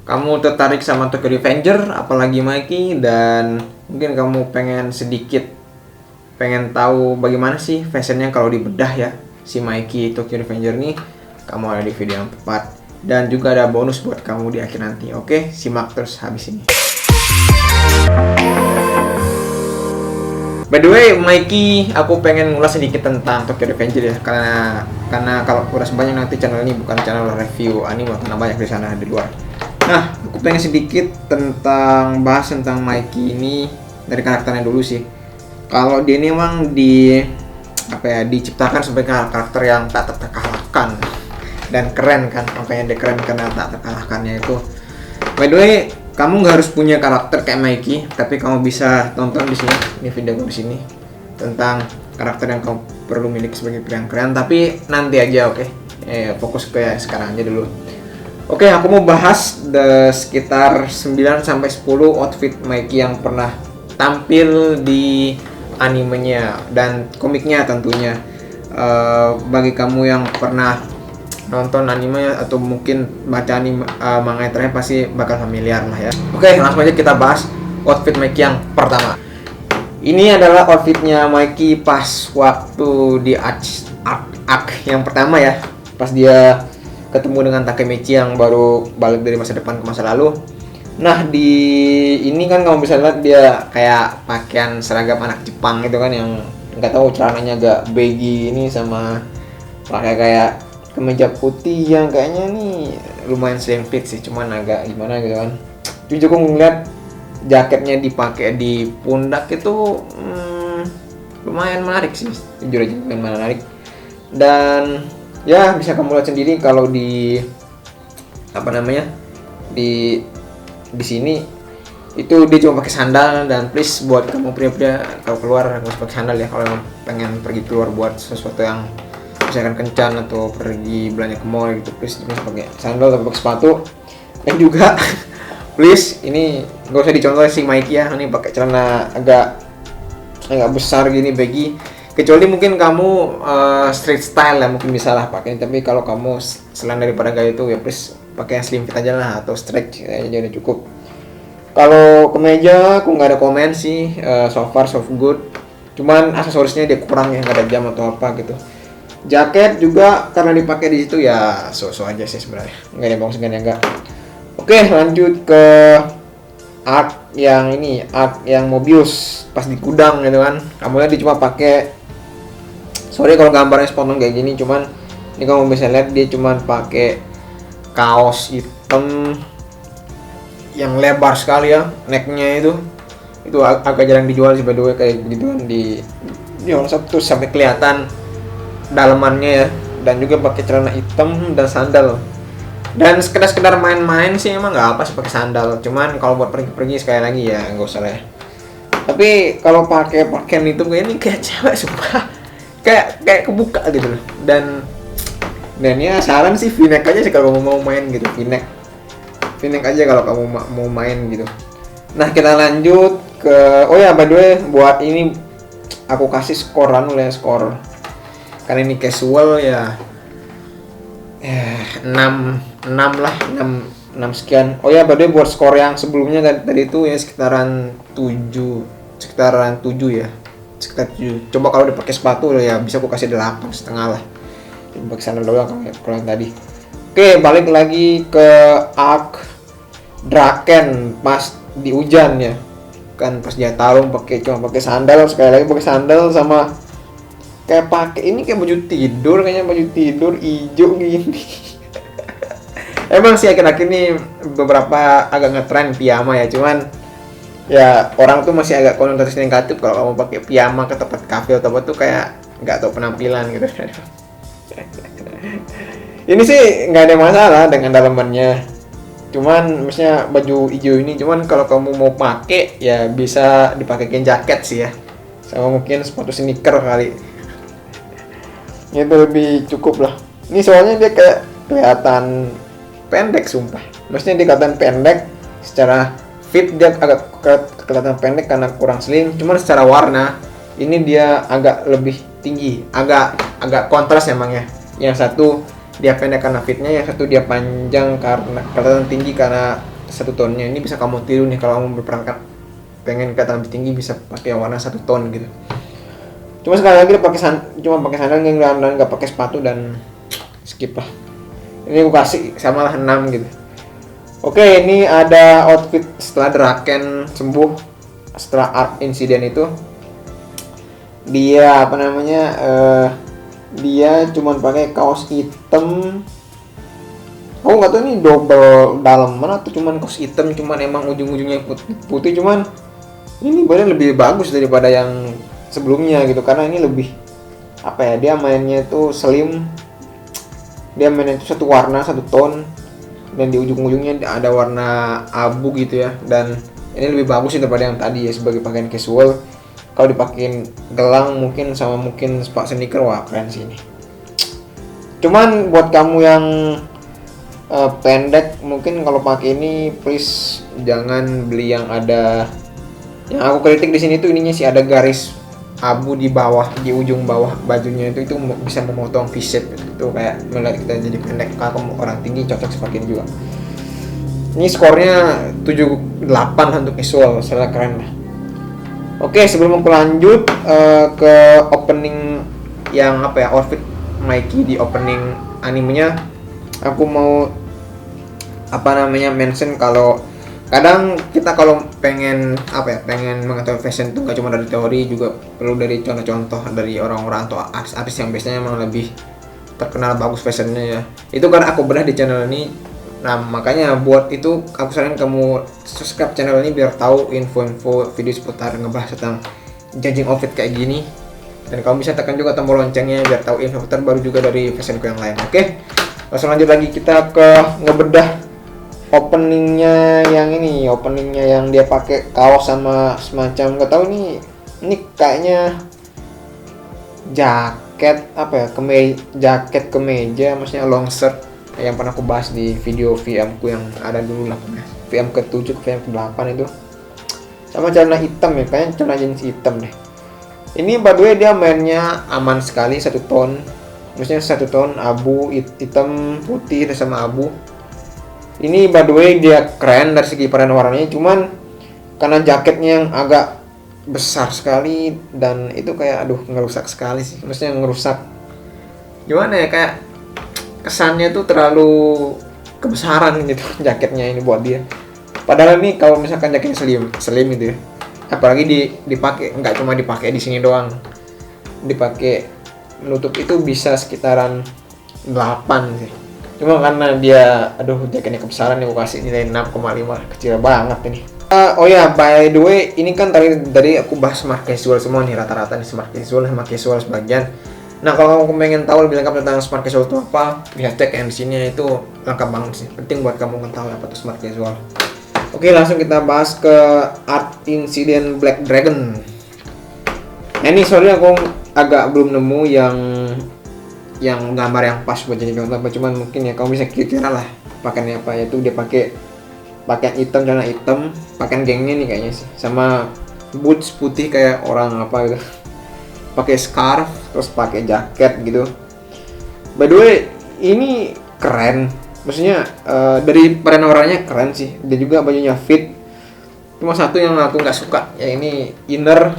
kamu tertarik sama Tokyo Revenger, apalagi Mikey, dan mungkin kamu pengen tahu bagaimana sih fashionnya kalau dibedah ya si Mikey Tokyo Revenger nih, kamu ada di video yang tepat. Dan juga ada bonus buat kamu di akhir nanti. Oke, simak terus habis ini. By the way, Mikey, aku pengen ngulas sedikit tentang Tokyo Revenger ya, karena kalau udah sebanyak nanti channel ini bukan channel review anime, karena banyak di sana di luar. Nah, aku pengen sedikit bahas tentang Mikey ini dari karakternya dulu sih. Kalau dia ini emang diciptakan sebagai karakter yang tak terkalahkan dan keren kan, makanya dia keren karena tak terkalahkannya itu. By the way, kamu nggak harus punya karakter kayak Mikey, tapi kamu bisa tonton di sini, ini video gue di sini tentang karakter yang kamu perlu miliki sebagai pria yang keren. Tapi nanti aja, oke? Fokus ke sekarang aja dulu. Oke, aku mau bahas sekitar 9-10 outfit Mikey yang pernah tampil di animenya dan komiknya tentunya. Bagi kamu yang pernah nonton anime atau mungkin baca anime manga yang terakhir pasti bakal familiar lah ya. Oke, langsung aja kita bahas outfit Mikey yang pertama. Ini adalah outfitnya Mikey pas waktu di arc yang pertama ya, pas dia ketemu dengan Takemichi yang baru balik dari masa depan ke masa lalu. Nah, di ini kan kamu bisa lihat dia kayak pakaian seragam anak Jepang gitu kan, yang nggak tahu celananya agak baggy ini sama pakai kayak kemeja putih yang kayaknya nih lumayan slim fit sih, cuman agak gimana gitu kan. Jujur aku ngeliat jaketnya dipakai di pundak itu lumayan menarik sih, jujur aja lumayan menarik. Dan ya bisa kamu lihat sendiri kalau di di sini itu dia cuma pakai sandal. Dan please buat kamu pria-pria kalau keluar harus pakai sandal ya, kalau pengen pergi keluar buat sesuatu yang misalkan kencan atau pergi belanja ke mall gitu, please jangan pakai sandal atau pakai sepatu. Dan juga please ini nggak usah dicontoh si Mikey ya, ini pakai celana agak besar gini baggy, kecuali mungkin kamu street style ya mungkin bisa lah pakai. Tapi kalau kamu selain daripada gaya itu ya please pakai yang slim fit aja lah atau stretch aja udah cukup. Kalau kemeja aku nggak ada komen sih, so far so good, cuman aksesorisnya dia kurang ya, nggak ada jam atau apa gitu. Jaket juga karena dipakai di situ ya so-so aja sih sebenarnya, nggak ada bagus nggak enggak. Oke, lanjut ke art yang Mobius pas di gudang gitu kan. Kamu lihat dia cuma pakai, sorry kalau gambarnya spontan kayak gini, cuman ini kamu bisa lihat dia cuma pakai kaos hitam yang lebar sekali ya, necknya itu agak jarang dijual sih by the way, kayak begitu kan di WhatsApp tuh sampai kelihatan dalamannya ya. Dan juga pakai celana hitam dan sandal. Dan sekedar main-main sih emang nggak apa sih pakai sandal, cuman kalau buat pergi-pergi sekali lagi ya nggak usah lah ya. Tapi kalau pakai pakaian itu kayak ini kayak cewek sumpah, kayak kebuka gitu loh. Dan ya saran sih V-neck aja sih kalau kamu mau main gitu, V-neck aja kalau kamu mau main gitu. Nah, kita lanjut ke by the way buat ini aku kasih skor karena ini casual ya 6 lah, 6 sekian. By the way buat skor yang sebelumnya tadi itu ya sekitaran 7 ya, sekitar 7. Coba kalau dipakai sepatu ya bisa aku kasih 8,5 lah, pakai sandal doang kalau yang tadi. Oke, balik lagi ke arc Draken pas di hujan ya kan, pas dia tarung cuma pakai sandal, sekali lagi pakai sandal sama kayak pakai ini kayak baju tidur hijau gini. Emang sih akhir-akhir ini beberapa agak ngetren piyama ya, cuman ya orang tuh masih agak konotasi negatif kalau kamu pakai piyama ke tempat kafe atau apa tuh kayak nggak tahu penampilan gitu. Ini sih nggak ada masalah dengan dalamannya, cuman misalnya baju hijau ini, cuman kalau kamu mau pakai ya bisa dipakein jaket sih ya, sama mungkin sepatu sneaker kali. Itu lebih cukup lah. Ini soalnya dia kayak kelihatan pendek sumpah. Maksudnya dia kelihatan pendek secara fit, dia agak kelihatan pendek karena kurang slim. Cuman secara warna ini dia agak lebih tinggi, agak kontras emang ya. Yang satu dia pendek karena fitnya, yang satu dia panjang karena kelihatan tinggi karena satu tonnya. Ini bisa kamu tiru nih kalau kamu berperangkat pengen kelihatan lebih tinggi, bisa pakai warna satu ton gitu. Cuma sekali lagi cuma pakai sandal dan nggak pakai sepatu, dan skip lah. Ini aku kasih samalah 6 gitu. Oke, ini ada outfit setelah Draken sembuh, setelah Art Incident itu. Dia apa namanya? Dia cuman pakai kaos hitam. Aku nggak tahu ini double dalaman atau cuman kaos hitam, cuman emang ujung-ujungnya putih. Cuman ini badannya lebih bagus daripada yang sebelumnya gitu, karena ini lebih apa ya? Dia mainnya itu slim. Dia mainnya itu satu warna, satu ton, dan di ujung-ujungnya ada warna abu gitu ya. Dan ini lebih bagus sih daripada yang tadi ya, sebagai pakaian casual. Kalau dipakein gelang mungkin sama mungkin sepatu sneaker, wah keren sih ini. Cuman buat kamu yang pendek, mungkin kalau pakai ini please jangan beli yang ada, yang aku kritik di sini tuh ininya sih ada garis abu di bawah, di ujung bawah bajunya itu bisa memotong V-shape itu, kayak melihat kita jadi pendek. Kalau orang tinggi cocok sepakin juga. Ini skornya 78 untuk visual, sangat keren lah. Oke, sebelum aku lanjut ke opening yang apa ya, outfit Mikey di opening animenya, aku mau apa namanya mention kalau kadang kita kalau pengen apa ya, pengen mengetahui fashion itu nggak cuma dari teori, juga perlu dari contoh-contoh dari orang-orang atau artis yang biasanya emang lebih terkenal bagus fashionnya ya. Itu kan aku bedah di channel ini. Nah makanya buat itu aku saranin kamu subscribe channel ini biar tahu info-info video seputar ngebahas tentang judging outfit kayak gini. Dan kamu bisa tekan juga tombol loncengnya biar tahu info terbaru juga dari fashionku yang lain. Oke, langsung lanjut lagi kita ke ngebedah openingnya yang dia pakai kaos sama semacam, nggak tahu nih, ini kayaknya jaket apa ya, jaket kemeja, maksudnya long shirt yang pernah aku bahas di video VM ku yang ada dulu lah, VM ke-7 ke VM ke-8 itu, sama celana hitam ya, kayaknya celana jeans hitam deh. Ini by the way dia mainnya aman sekali, satu ton, maksudnya satu ton abu, hitam, putih sama abu. Ini by the way dia keren dari segi varian warnanya, cuman karena jaketnya yang agak besar sekali dan itu kayak aduh ngerusak sekali sih, maksudnya ngerusak gimana ya, kayak kesannya tuh terlalu kebesaran gitu jaketnya ini buat dia. Padahal nih kalau misalkan jaketnya slim gitu ya, apalagi dipakai nggak cuma dipakai di sini doang, dipakai menutup itu bisa sekitaran 8 sih. Cuma karena dia aduh jaketnya kebesaran nih, aku kasih nilai 6,5, kecil banget ini. Oh ya, by the way, ini kan tadi aku bahas smart casual semua nih, rata-rata nih smart casual sama casual sebagian. Nah, kalau kamu pengen tahu lebih lengkap tentang smart casual itu apa, lihat cek yang di sini, itu lengkap banget sih. Penting buat kamu mengetahui apa itu smart casual. Oke, langsung kita bahas ke Art Incident Black Dragon. Nah, ini sorry aku agak belum nemu yang gambar yang pas buat jadi contoh, cuman mungkin ya kamu bisa kira-kira lah pakaiannya apa, yaitu dia pakai pakaian hitam, celana hitam, pakaian gengnya nih kayaknya sih, sama boots putih kayak orang apa gitu, pakai scarf, terus pakai jaket gitu. By the way ini keren, maksudnya dari varian warnanya keren sih, dan juga bajunya fit. Cuma satu yang aku nggak suka ya, ini inner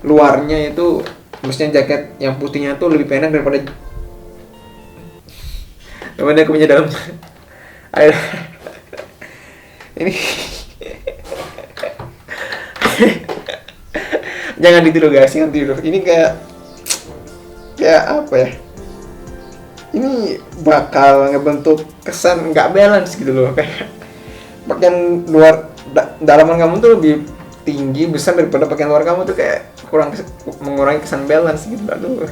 luarnya itu, maksudnya jaket yang putihnya tuh lebih pendek daripada kemeja dalam. Ayo. Ini jangan ditiru guys, jangan tiru. Ini kayak apa ya? Ini bakal ngebentuk kesan nggak balance gitu loh, kayak pakaian luar dalaman kamu tuh lebih tinggi besar daripada pakaian luar kamu tuh, kayak mengurangi kesan balance gitu. Aduh.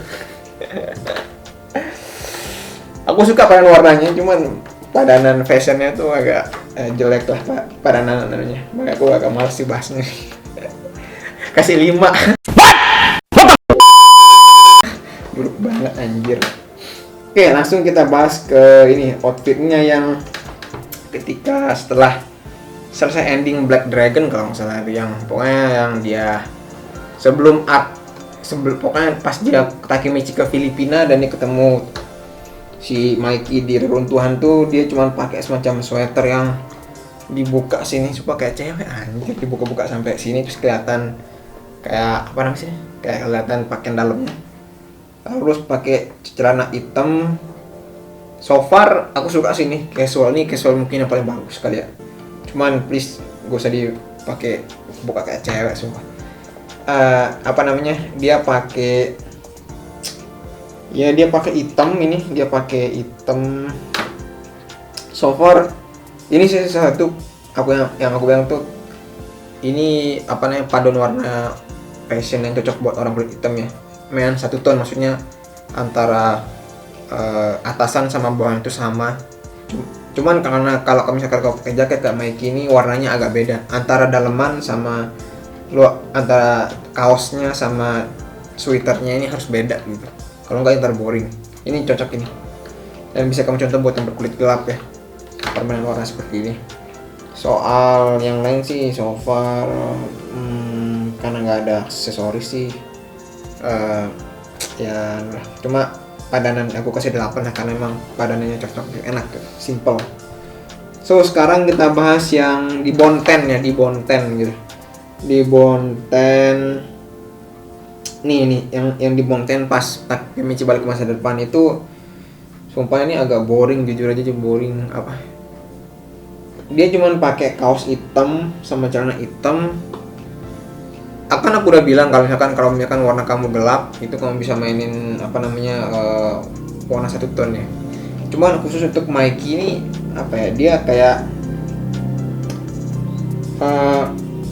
Aku suka padanan warnanya, cuman padanan fashionnya tuh agak jelek lah padanan namanya. Makanya aku agak males sih bahasnya. Kasih 5. Buruk banget anjir. Oke, langsung kita bahas ke ini outfitnya yang ketika setelah selesai ending Black Dragon kalau nggak salah, yang pokoknya yang dia sebelum pokoknya pas dia Takemichi ke Filipina dan dia ketemu si Mikey di reruntuhan tuh, dia cuma pakai semacam sweater yang dibuka sini supaya kayak cewek anjir, dibuka-buka sampai sini terus kelihatan kayak apa namanya sih, kayak kelihatan pakaian dalamnya, terus pakai celana hitam. So far aku suka sini casual nih, casual mungkin yang paling bagus kali ya, cuman please gak usah dipakai buka kayak cewek sumpah. Apa namanya, dia pakai hitam, ini dia pakai hitam. So far ini sih satu yang aku bilang tuh, ini apa namanya, paduan warna fashion yang cocok buat orang kulit hitam ya men. Satu tone maksudnya antara atasan sama bawah itu sama. Cuman karena kalau misalkan kau pakai jaket kayak Mikey ini warnanya agak beda antara daleman sama antara kaosnya sama sweaternya, ini harus beda gitu, kalau nggak ntar boring. Ini cocok ini, dan bisa kamu contoh buat yang berkulit gelap ya, permainan warna seperti ini. Soal yang lain sih so far karena nggak ada aksesoris sih ya cuma padanan aku kasih 8 lah, karena emang padanannya cocok, enak, simple. So sekarang kita bahas yang di Bonten ya, di Bonten gitu. Di Bonten nih yang di Bonten pas pakai Michi balik ke masa depan itu sumpah ini agak boring, jujur aja boring. Apa, dia cuman pakai kaos hitam sama celana hitam. Akan aku udah bilang kalau misalkan warna kamu gelap itu kamu bisa mainin apa namanya warna satu tone ya. Cuman khusus untuk Mikey ini apa ya, dia kayak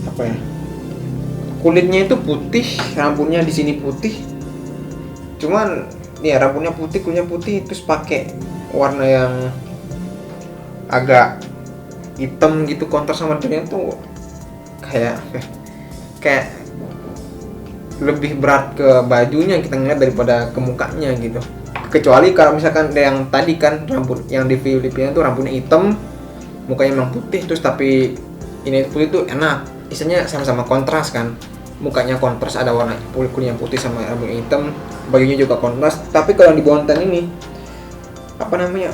apa ya, kulitnya itu putih, rambutnya di sini putih. Cuman ya rambutnya putih, kulitnya putih, terus pakai warna yang agak hitam gitu, kontras sama dia tuh kayak lebih berat ke bajunya kita ngeliat daripada ke mukanya gitu. Kecuali kalau misalkan yang tadi kan rambut yang di Filipina tuh rambutnya hitam, mukanya memang putih, terus tapi ini putih tuh enak, istilahnya sama-sama kontras kan, mukanya kontras, ada warna kulitnya putih sama rambutnya hitam, bajunya juga kontras. Tapi kalau di Bonten ini apa namanya,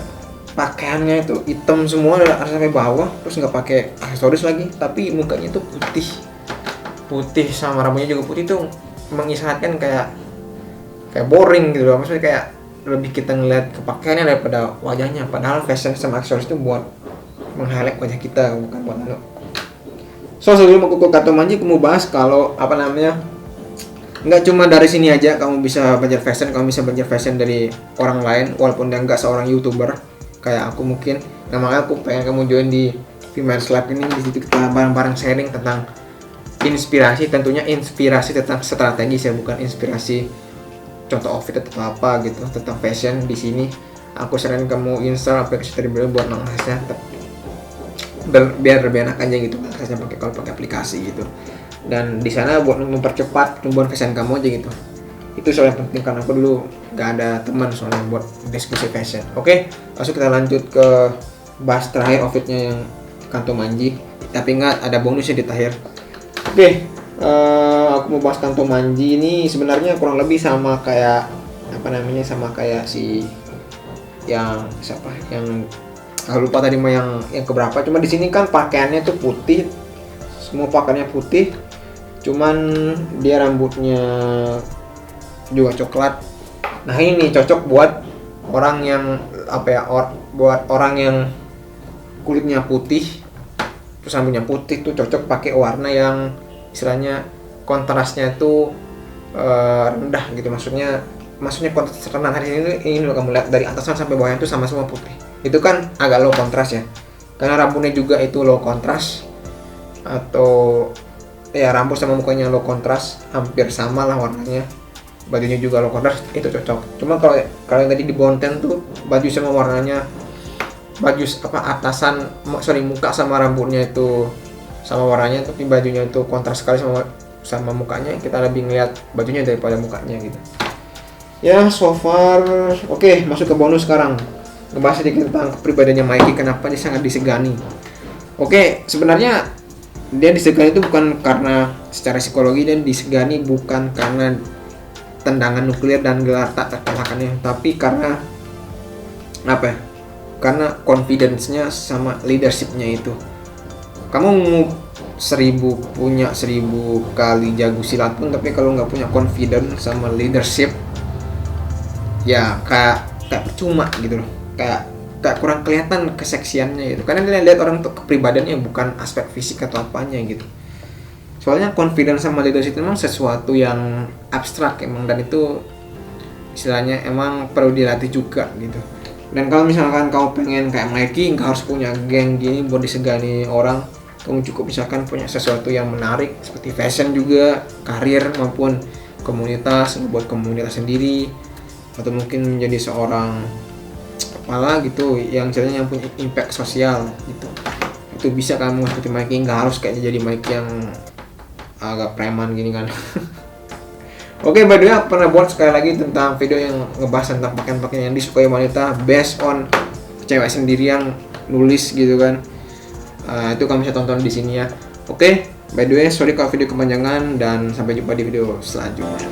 pakaiannya itu hitam semua dari sampai bawah, terus nggak pakai aksesoris lagi, tapi mukanya itu putih sama rambutnya juga putih, tuh mengisyaratkan kayak boring gitu loh. Maksudnya kayak lebih kita ngeliat kepakaiannya daripada wajahnya, padahal fashion sama aksesoris itu buat meng-highlight wajah kita, bukan buat anu. So sebelum aku ke Kanto Manji, aku mau bahas kalau apa namanya, nggak cuma dari sini aja kamu bisa belajar fashion, kamu bisa belajar fashion dari orang lain walaupun dia nggak seorang YouTuber kayak aku mungkin. Nah makanya aku pengen kamu join di Females Lab ini. Di situ kita bareng-bareng sharing tentang inspirasi, tentunya inspirasi tentang strategi, saya bukan inspirasi contoh outfit atau apa gitu, tentang fashion. Di sini aku saranin kamu install aplikasi Tribel buat mengaksesnya, biar lebih enak aja gitu mengaksesnya kalau pakai aplikasi gitu. Dan di sana buat mempercepat pertumbuhan fashion kamu aja gitu. Itu soal yang penting, karena aku dulu nggak ada teman soalnya buat diskusi fashion. Oke, langsung kita lanjut ke bahas terakhir outfitnya yang Kanto Manji, tapi nggak ada bonusnya di terakhir. Oke, aku mau bahas Kanto Manji ini sebenarnya kurang lebih sama kayak apa namanya, sama kayak si yang siapa yang aku lupa tadi mah yang keberapa. Cuma di sini kan pakaiannya tuh putih, semua pakaiannya putih, cuman dia rambutnya juga coklat. Nah ini cocok buat orang yang apa ya, buat orang yang kulitnya putih terus rambutnya putih tuh cocok pakai warna yang istilahnya kontrasnya itu rendah gitu. Maksudnya kontras rendah. Hari ini lo kamu lihat dari atasan sampai bawahnya itu sama semua putih. Itu kan agak low kontras ya, karena rambutnya juga itu low kontras, atau ya rambut sama mukanya low kontras, hampir sama lah warnanya. Bajunya juga low kontras, itu cocok. Cuma kalau yang tadi di Bonten tuh baju sama warnanya, baju atasan muka sama rambutnya itu sama warnanya, tapi bajunya itu kontras sekali sama mukanya. Kita lebih ngeliat bajunya daripada mukanya gitu ya. So far oke, masuk ke bonus sekarang, ngebahas sedikit tentang kepribadiannya Mikey, kenapa dia sangat disegani. Oke, sebenarnya dia disegani itu bukan karena secara psikologi, dan disegani bukan karena tendangan nuklir dan gelar tak terkalahkannya, tapi karena apa ya, karena confidence-nya sama leadership-nya itu. kamu punya 1000 kali jago silat pun, tapi kalau nggak punya confidence sama leadership, ya kayak percuma gitu loh, kayak kurang kelihatan keseksiannya gitu. Karena dia lihat orang tuh kepribadiannya, bukan aspek fisik atau apanya gitu. Soalnya confidence sama leadership itu memang sesuatu yang abstrak emang, dan itu istilahnya emang perlu dilatih juga gitu. Dan kalau misalkan kamu pengen kayak Mikey, nggak harus punya geng gini buat disegani orang. Kamu cukup misalkan punya sesuatu yang menarik seperti fashion juga, karir maupun komunitas, buat komunitas sendiri, atau mungkin menjadi seorang kepala gitu yang caranya yang punya impact sosial gitu. Itu bisa kamu seperti Mikey, nggak harus kayak jadi Mikey yang agak preman gini kan. Oke, by the way, aku pernah buat sekali lagi tentang video yang ngebahas tentang pakaian-pakaian yang disukai wanita based on cewek sendiri yang nulis gitu kan. Itu kamu bisa tonton di sini ya. Oke, by the way, sorry kalau video kepanjangan, dan sampai jumpa di video selanjutnya.